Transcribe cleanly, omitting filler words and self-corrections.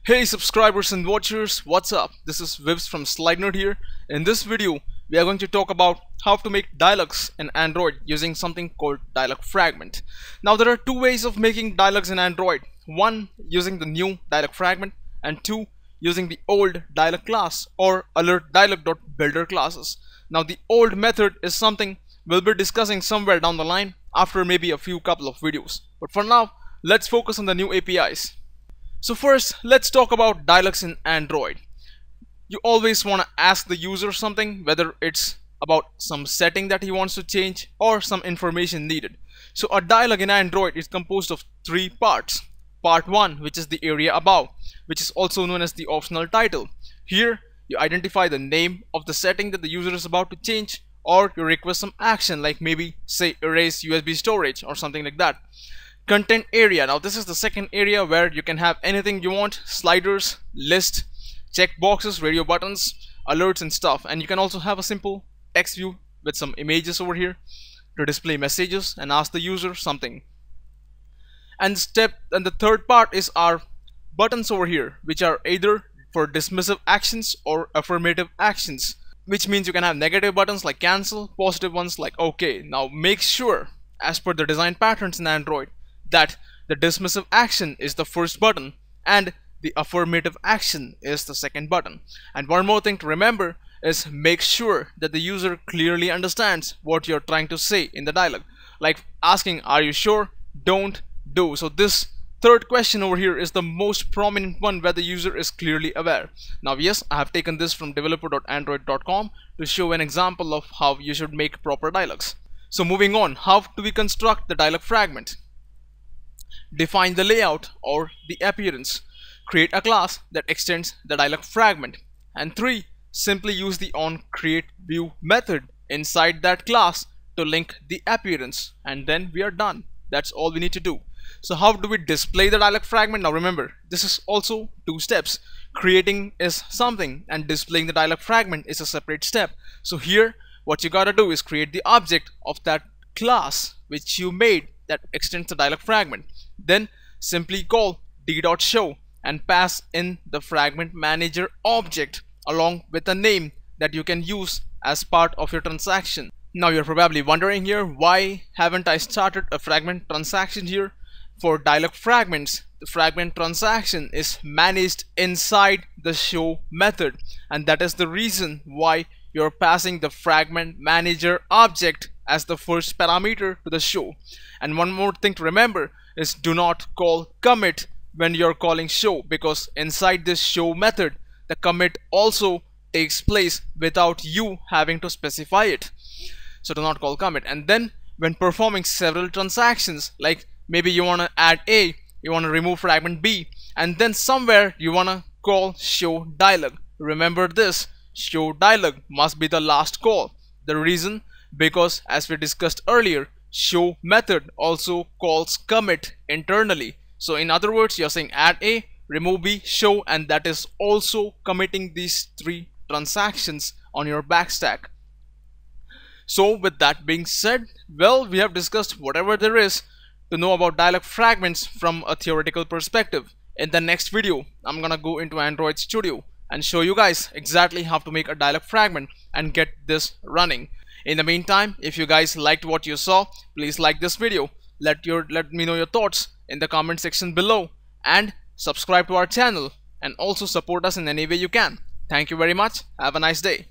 Hey subscribers and watchers, what's up? This is Vivs from slidenerd here. In this video, we are going to talk about how to make dialogs in Android using something called DialogFragment. Now there are two ways of making dialogs in Android. One, using the new DialogFragment, and two, using the old dialog class or alert dialog.builder classes. Now the old method is something we'll be discussing somewhere down the line after maybe a couple of videos. But for now, let's focus on the new APIs. So first, let's talk about dialogs in Android. You always want to ask the user something, whether it's about some setting that he wants to change or some information needed. So a dialog in Android is composed of three parts. Part 1, which is the area above, which is also known as the optional title. Here, you identify the name of the setting that the user is about to change, or you request some action like maybe say erase USB storage or something like that. Content area. Now this is the second area where you can have anything you want: sliders, list, checkboxes, radio buttons, alerts and stuff. And you can also have a simple text view with some images over here to display messages and ask the user something. And the third part is our buttons over here, which are either for dismissive actions or affirmative actions, which means you can have negative buttons like cancel, positive ones like OK. Now make sure, as per the design patterns in Android, that the dismissive action is the first button and the affirmative action is the second button. And one more thing to remember is make sure that the user clearly understands what you're trying to say in the dialog, like asking are you sure, don't, do. So this third question over here is the most prominent one where the user is clearly aware. Now yes, I have taken this from developer.android.com to show an example of how you should make proper dialogs. So moving on, how do we construct the dialog fragment? Define the layout or the appearance. Create a class that extends the dialog fragment. And 3, simply use the onCreateView method inside that class to link the appearance, and then we are done. That's all we need to do. So how do we display the dialog fragment? Now remember, this is also 2 steps. Creating is something and displaying the dialog fragment is a separate step. So here what you gotta do is create the object of that class which you made that extends the dialog fragment. Then simply call d.show and pass in the FragmentManager object along with a name that you can use as part of your transaction. Now you're probably wondering here, why haven't I started a fragment transaction here? For dialog fragments, the fragment transaction is managed inside the show method, and that is the reason why you're passing the FragmentManager object as the first parameter to the show. And one more thing to remember is do not call commit when you're calling show, because inside this show method the commit also takes place without you having to specify it. So do not call commit. And then when performing several transactions, like maybe you want to add A, you want to remove fragment B, and then somewhere you want to call show dialog. Remember this, show dialog must be the last call. The reason, because as we discussed earlier, show method also calls commit internally. So in other words, you're saying add A, remove B, show, and that is also committing these 3 transactions on your backstack. So with that being said, well, we have discussed whatever there is to know about dialog fragments from a theoretical perspective. In the next video, I'm gonna go into Android Studio and show you guys exactly how to make a dialog fragment and get this running. In the meantime, if you guys liked what you saw, please like this video, let me know your thoughts in the comment section below, and subscribe to our channel and also support us in any way you can. Thank you very much. Have a nice day.